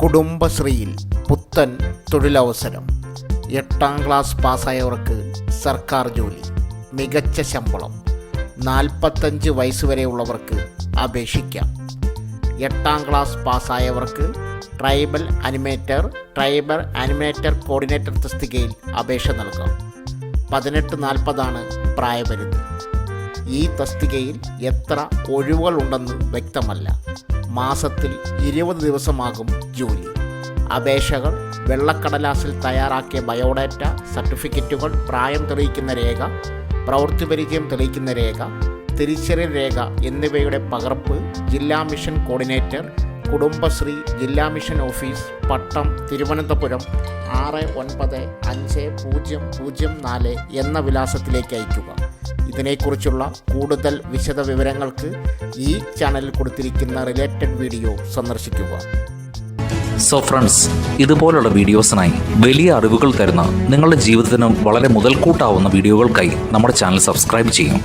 കുടുംബശ്രീയിൽ പുത്തൻ തൊഴിലവസരം. 8ാം ക്ലാസ് പാസ്സായവർക്ക് സർക്കാർ ജോലി, മികച്ച ശമ്പളം. 45 വയസ്സുവരെയുള്ളവർക്ക് അപേക്ഷിക്കാം. 8ാം ക്ലാസ് പാസ്സായവർക്ക് ട്രൈബൽ ആനിമേറ്റർ കോർഡിനേറ്റർ തസ്തികയിൽ അപേക്ഷ നൽകാം. 18-40 പ്രായപരിധി. ഈ തസ്തികയിൽ എത്ര ഒഴിവുകളുണ്ടെന്ന് വ്യക്തമല്ല. മാസത്തിൽ 20 ദിവസമാകും ജോലി. അപേക്ഷകൾ വെള്ളക്കടലാസിൽ തയ്യാറാക്കിയ ബയോഡാറ്റ, സർട്ടിഫിക്കറ്റുകൾ, പ്രായം തെളിയിക്കുന്ന രേഖ, പ്രവൃത്തി പരിചയം തെളിയിക്കുന്ന രേഖ, തിരിച്ചറിയൽ രേഖ എന്നിവയുടെ പകർപ്പ് ജില്ലാ മിഷൻ കോർഡിനേറ്റർ, കുടുംബശ്രീ ജില്ലാ മിഷൻ ഓഫീസ്, പട്ടം, തിരുവനന്തപുരം 695004 എന്ന വിലാസത്തിലേക്ക് അയയ്ക്കുക. ഇതിനെക്കുറിച്ചുള്ള കൂടുതൽ വിശദ വിവരങ്ങൾക്ക് ഈ ചാനലിൽ കൊടുത്തിരിക്കുന്ന റിലേറ്റഡ് വീഡിയോ സന്ദർശിക്കുക. സോ ഫ്രണ്ട്സ്, ഇതുപോലുള്ള വീഡിയോസിനായി വലിയ അറിവുകൾ തരുന്ന നിങ്ങളുടെ ജീവിതത്തിന് വളരെ മുതൽക്കൂട്ടാവുന്ന വീഡിയോകൾക്കായി നമ്മുടെ ചാനൽ സബ്സ്ക്രൈബ് ചെയ്യും.